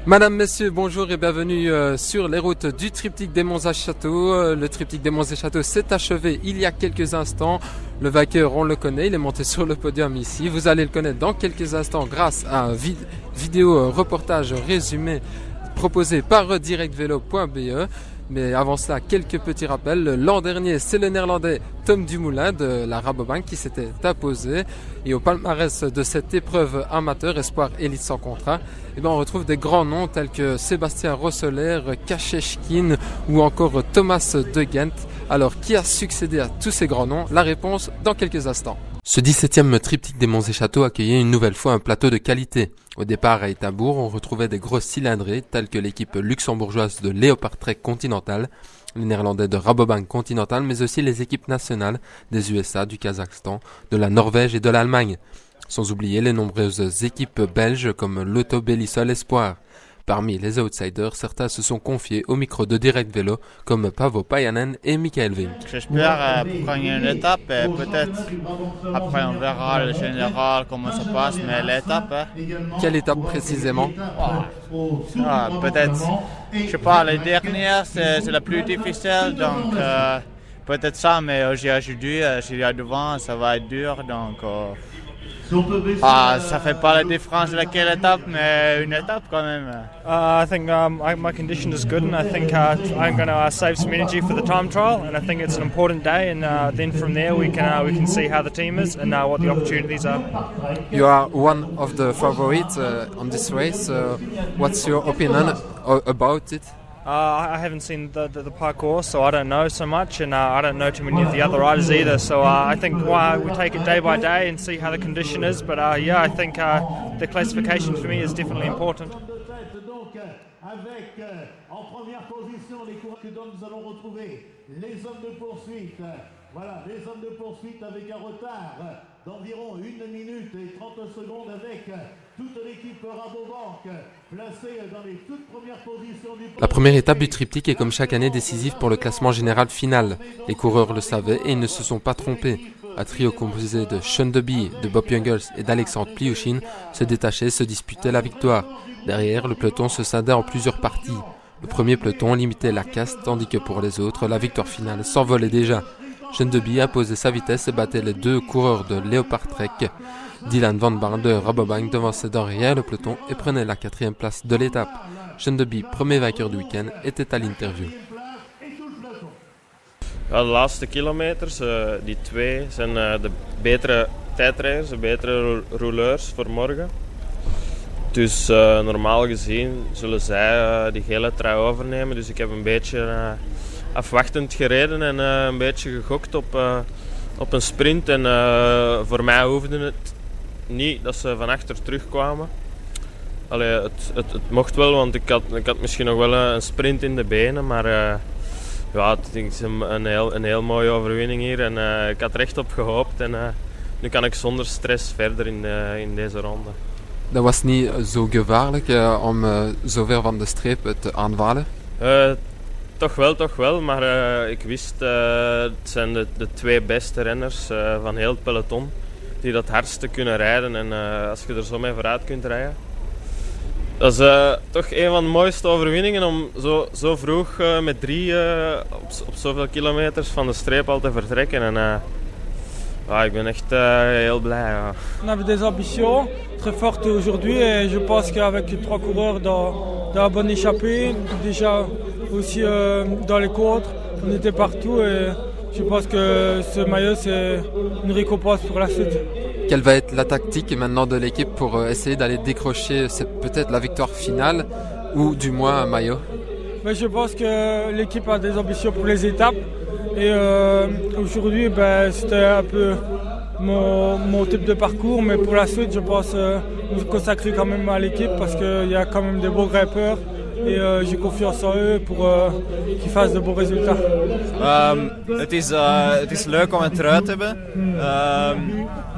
Madame, messieurs, bonjour et bienvenue sur les routes du triptyque des Monts à Château. Le triptyque des Monts et Châteaux s'est achevé il y a quelques instants. Le vainqueur, on le connaît, il est monté sur le podium ici. Vous allez le connaître dans quelques instants grâce à un vidéo reportage résumé proposé par directvelo.be. Mais avant cela, quelques petits rappels. L'an dernier, c'est le néerlandais Tom Dumoulin de la Rabobank qui s'était imposé. Et au palmarès de cette épreuve amateur, espoir élite sans contrat, on retrouve des grands noms tels que Sébastien Rosseler, Kachechkin ou encore Thomas De Gent. Alors, qui a succédé à tous ces grands noms? La réponse dans quelques instants. Ce 17e triptyque des Monts et Châteaux accueillait une nouvelle fois un plateau de qualité. Au départ à Étabourg, on retrouvait des grosses cylindrées telles que l'équipe luxembourgeoise de Leopard Trek Continental, les Néerlandais de Rabobank Continental, mais aussi les équipes nationales des USA, du Kazakhstan, de la Norvège et de l'Allemagne. Sans oublier les nombreuses équipes belges comme l'Auto Bellisol Espoir. Parmi les outsiders, certains se sont confiés au micro de Direct Vélo, comme Paavo Päivänen et Michael Vink. J'espère prendre une étape et peut-être après on verra le général comment ça passe, mais l'étape... Quelle étape précisément? Peut-être, je sais pas, la dernière c'est la plus difficile, donc peut-être ça, mais aujourd'hui, je suis devant, ça va être dur, donc... ça fait pas la différence de laquelle étape, mais une étape quand même. I think my condition is good, and I think I'm going to save some energy for the time trial, and I think it's an important day, and then from there we can see how the team is and what the opportunities are. You are one of the favorites on this race. What's your opinion about it? I haven't seen the parcours, so I don't know so much, and I don't know too many of the other riders either. So I think we take it day by day and see how the condition is. But I think the classification for me is definitely important. Avec en première position les coureurs que nous allons retrouver les hommes de poursuite. Voilà, les hommes de poursuite avec un retard d'environ 1 minute et 30 secondes avec toute l'équipe Rabobank placée dans les toutes premières positions du... La première étape du triptyque est comme chaque année décisive pour le classement général final. Les coureurs le savaient et ils ne se sont pas trompés. Un trio composé de Sean Deby, de Bob Jungels et d'Alexandre Pliouchine se détachait, se disputait la victoire. Derrière, le peloton se scindait en plusieurs parties. Le premier peloton limitait la casse, tandis que pour les autres, la victoire finale s'envolait déjà. Sean Deby imposait sa vitesse et battait les deux coureurs de Leopard Trek. Dylan Van Baarle de Rabobank devançait derrière le peloton et prenait la 4e place de l'étape. Sean Deby, premier vainqueur du week-end, était à l'interview. Ja, de laatste kilometers, die twee, zijn de betere tijdrijders, de betere rouleurs voor morgen. Dus normaal gezien zullen zij die gele trui overnemen. Dus ik heb een beetje afwachtend gereden en een beetje gegokt op een sprint. En voor mij hoefde het niet dat ze van achter terugkwamen. Allee, het mocht wel, want ik had misschien nog wel een sprint in de benen, maar... Ja, het is een heel mooie overwinning hier en ik had er echt op gehoopt en nu kan ik zonder stress verder in deze ronde. Dat was niet zo gevaarlijk om zo ver van de streep te aanvallen? Toch wel, maar ik wist het zijn de twee beste renners van heel het peloton die dat hardste kunnen rijden en als je er zo mee vooruit kunt rijden. Dat is toch een van de mooiste overwinningen om zo vroeg met 3 op zoveel kilometers van de streep al te vertrekken. En ik ben echt heel blij. Ja. On avait des ambitions très fortes aujourd'hui et je pense qu'avec 3 coureurs dans la bonne échappée, déjà aussi dans les contres, on était partout et je pense que ce maillot c'est une récompense pour la suite. Quelle va être la tactique maintenant de l'équipe pour essayer d'aller décrocher peut-être la victoire finale ou du moins un maillot? Mais je pense que l'équipe a des ambitions pour les étapes et aujourd'hui c'était un peu mon type de parcours, mais pour la suite je pense me consacrer quand même à l'équipe parce qu'il y a quand même des beaux grimpeurs. Et j'ai confiance en eux pour qu'ils fassent de bons résultats. Het is leuk om een trui te hebben,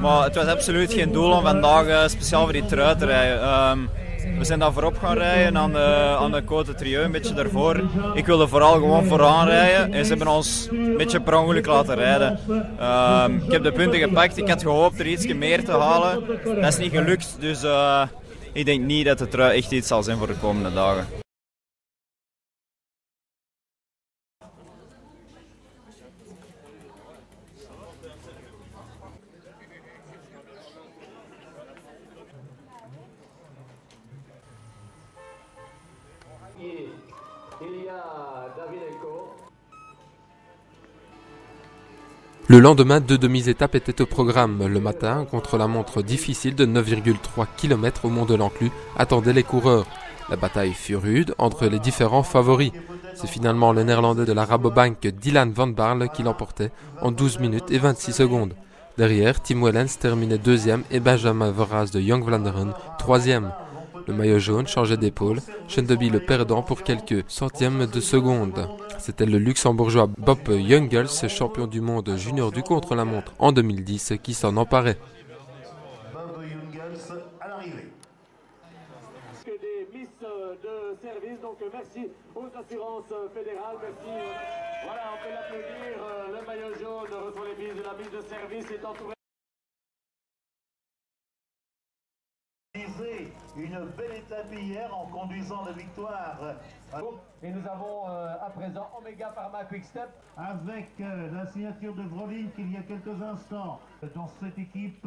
maar het was absoluut geen doel om vandaag speciaal voor die trui te rijden. We zijn daar voorop gaan rijden aan de Côte Trieux, een beetje daarvoor. Ik wilde vooral gewoon vooraan rijden en ze hebben ons een beetje per ongeluk laten rijden. Ik heb de punten gepakt, ik had gehoopt er iets meer te halen. Dat is niet gelukt, dus ik denk niet dat de trui echt iets zal zijn voor de komende dagen. Le lendemain, 2 demi-étapes étaient au programme. Le matin, contre-la-montre difficile de 9,3 km au Mont de l'Enclus attendait les coureurs. La bataille fut rude entre les différents favoris. C'est finalement le néerlandais de la Rabobank Dylan van Baarle qui l'emportait en 12 minutes et 26 secondes. Derrière, Tim Wellens terminait deuxième et Benjamin Verhaes de Young Vlaanderen troisième. Le maillot jaune changeait d'épaule, Schöndeby le perdant pour quelques centièmes de seconde. C'était le luxembourgeois Bob Jungels, champion du monde junior du contre-la-montre en 2010, qui s'en emparait. Bob Jungels à l'arrivée. Des miss de service, donc merci aux assurances fédérales, merci. Voilà, on peut l'applaudir. Le maillot jaune reçoit les miss de la mise de service, est entouré. Une belle étape hier en conduisant la victoire. Et nous avons à présent Omega Pharma Quick Step. Avec la signature de Vrolink il y a quelques instants dans cette équipe.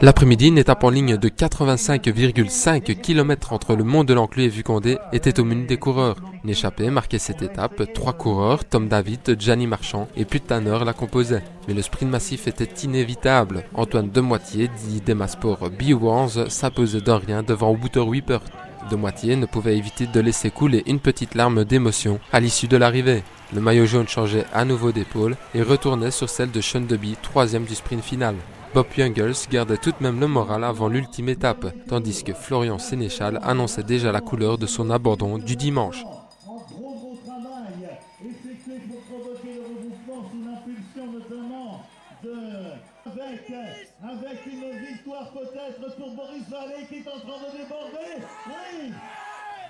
L'après-midi, une étape en ligne de 85,5 km entre le Mont de l'Enclus et Vucondé était au menu des coureurs. Une échappée marquait cette étape. 3 coureurs, Tom David, Gianni Marchand et Put Tanner la composaient. Mais le sprint massif était inévitable. Antoine Demoitier, dit Demasport B-Wans, s'imposait de rien devant Wouter Wiepert. Demoitier ne pouvait éviter de laisser couler une petite larme d'émotion à l'issue de l'arrivée. Le maillot jaune changeait à nouveau d'épaule et retournait sur celle de Schöndeby, troisième du sprint final. Bob Jungels gardait tout de même le moral avant l'ultime étape, tandis que Florian Sénéchal annonçait déjà la couleur de son abandon du dimanche. En gros travail effectué pour provoquer le regroupement sous l'impulsion notamment avec une victoire peut-être pour Boris Vallée qui est en train de déborder. Oui,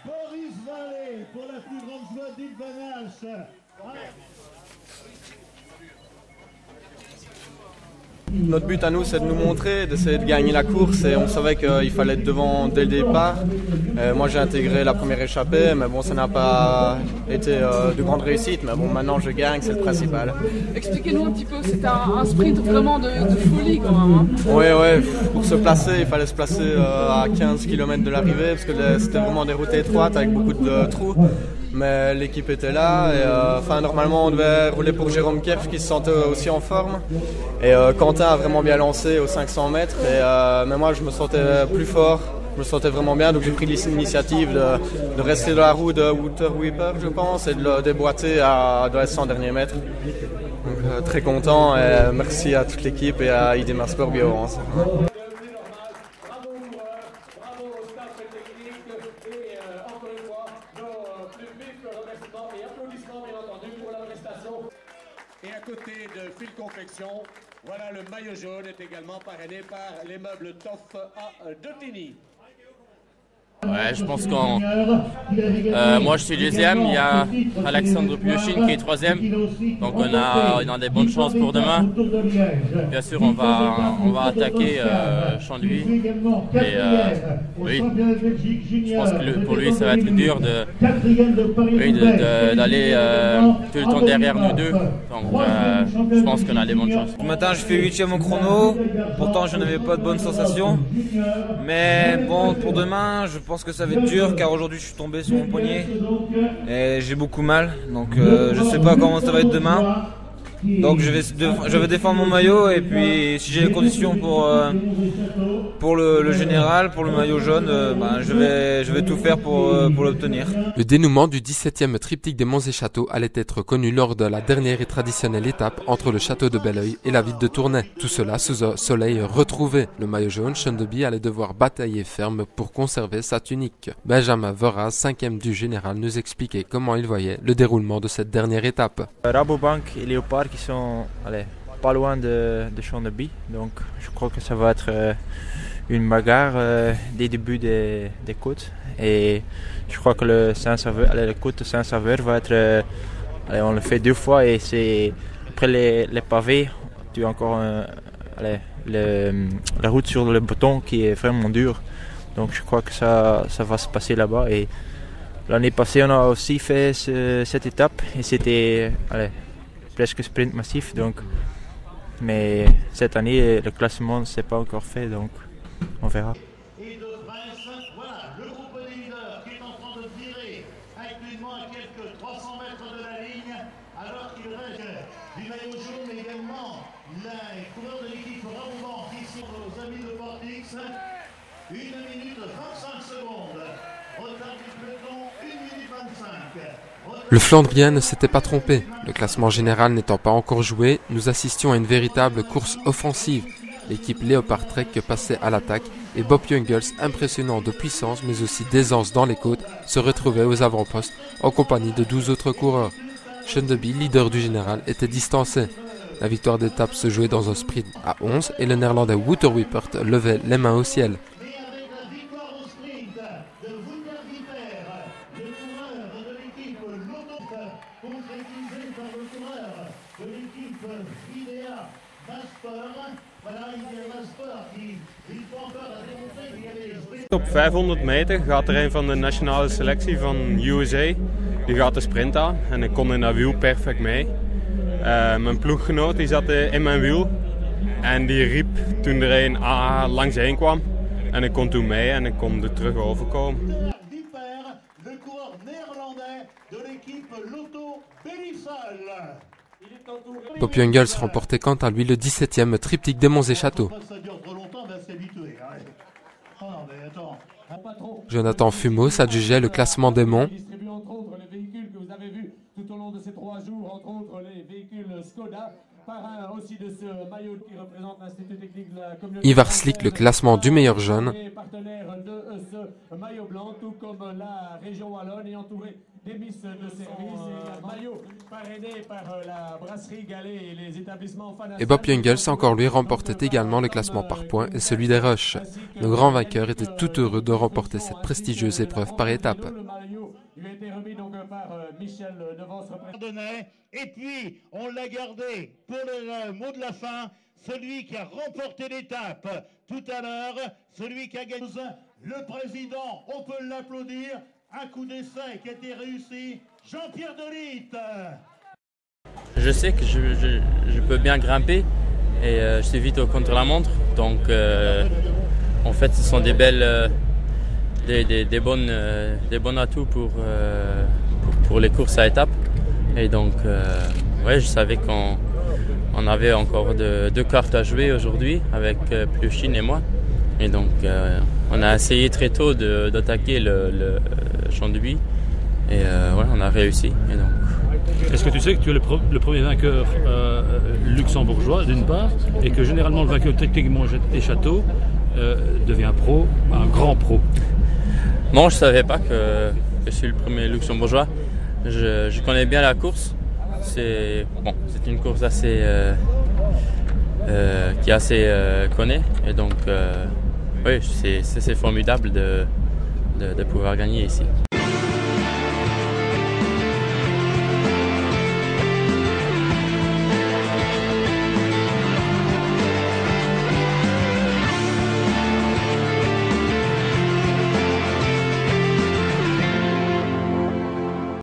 Boris Vallée pour la plus grande joie d'Yves Van Hache. Notre but à nous, c'est de nous montrer, d'essayer de gagner la course et on savait qu'il fallait être devant dès le départ. Moi j'ai intégré la première échappée, mais bon ça n'a pas été de grande réussite, mais bon maintenant je gagne, c'est le principal. Expliquez-nous un petit peu, c'était un sprint vraiment de folie quand même. Hein. Oui, pour se placer, il fallait se placer à 15 km de l'arrivée parce que c'était vraiment des routes étroites avec beaucoup de trous. Mais l'équipe était là et normalement on devait rouler pour Jérôme Kepf qui se sentait aussi en forme et Quentin a vraiment bien lancé aux 500 mètres mais moi je me sentais plus fort, je me sentais vraiment bien donc j'ai pris l'initiative de rester dans la roue de Wouter Wiepert je pense et de le déboîter dans les 100 derniers mètres. Donc, très content et merci à toute l'équipe et à ID Sport Biorance. Et à côté de Phil Confection, voilà le maillot jaune est également parrainé par les meubles Toff à Dotini. Ouais, je pense qu'en moi je suis deuxième, il y a Alexandre Piochin qui est troisième, donc on a des bonnes chances pour demain. Bien sûr on va attaquer Schöndeby et oui, je pense que pour lui ça va être dur d'aller tout le temps derrière nous deux, donc je pense qu'on a des bonnes chances. Ce matin je fais 8e au chrono, pourtant je n'avais pas de bonnes sensations, mais bon pour demain je pense que ça va être dur car aujourd'hui je suis tombé sur mon poignet et j'ai beaucoup mal, donc je sais pas comment ça va être demain. Donc je vais défendre mon maillot et puis si j'ai les conditions pour le général, pour le maillot jaune, je vais tout faire pour l'obtenir. Le dénouement du 17e triptyque des Monts et Châteaux allait être connu lors de la dernière et traditionnelle étape entre le château de Belleuil et la ville de Tournai. Tout cela sous un soleil retrouvé. Le maillot jaune, Schöndeby, allait devoir batailler ferme pour conserver sa tunique. Benjamin Verhaes, 5e du général, nous expliquait comment il voyait le déroulement de cette dernière étape. Rabobank et Léopard qui sont pas loin de Schöndeby, donc je crois que ça va être une bagarre des débuts des côtes et je crois que le côte de Saint-Sauveur va être on le fait 2 fois et c'est après les pavés tu as encore la route sur le béton qui est vraiment dure, Donc je crois que ça va se passer là-bas. Et l'année passée, on a aussi fait cette étape et c'était presque sprint massif. Donc, mais cette année, le classement ne s'est pas encore fait, donc on verra. Voilà, le groupe des leaders qui est en train de virer actuellement à quelques 300 mètres de la ligne, alors qu'il reste du maillot jaune, mais également les coureurs de l'équipe Rabobank qui sont nos amis de Portix. 1 minute 25 secondes. Retard du peloton, 1 minute 25. Le Flandrien ne s'était pas trompé. Le classement général n'étant pas encore joué, nous assistions à une véritable course offensive. L'équipe Léopard Trek passait à l'attaque et Bob Jungels, impressionnant de puissance mais aussi d'aisance dans les côtes, se retrouvait aux avant-postes en compagnie de 12 autres coureurs. Schöndeby, leader du général, était distancé. La victoire d'étape se jouait dans un sprint à 11 et le néerlandais Wouter Wippert levait les mains au ciel. Op 500 meter gaat er een van de nationale selectie van USA, die gaat de sprint aan en ik kon in dat wiel perfect mee. Mijn ploeggenoot die zat in mijn wiel en die riep toen er een langs heen kwam en ik kon toen mee en ik kon er terug overkomen. Bob Jungels remportait quant à lui le 17e triptyque des Monts et Châteaux. Jonathan Fumos adjugeait le classement des monts. Ivar Slik le classement du meilleur jeune. Et Bob Jungels, encore lui, remportait également le classement par points et celui des rushs. Le grand vainqueur était tout heureux de remporter cette prestigieuse épreuve par étape. Et puis, on l'a gardé pour le mot de la fin, celui qui a remporté l'étape tout à l'heure, celui qui a gagné. Le président, on peut l'applaudir, un coup d'essai qui a été réussi, Jean-Pierre Delitte. Je sais que je peux bien grimper et je suis vite au contre-la-montre, donc en fait ce sont des bons atouts pour les courses à étapes. Et donc, ouais, je savais qu'on avait encore deux cartes à jouer aujourd'hui avec Pliochine et moi. Et donc, on a essayé très tôt d'attaquer le Schöndeby. Et voilà, on a réussi. Et donc... Est-ce que tu sais que tu es le premier vainqueur luxembourgeois, d'une part, et que généralement le vainqueur technique Monts et Châteaux devient pro, un grand pro? Non, je ne savais pas que je suis le premier luxembourgeois. Je connais bien la course. C'est une course assez qui est assez connue et donc oui, c'est formidable de pouvoir gagner ici.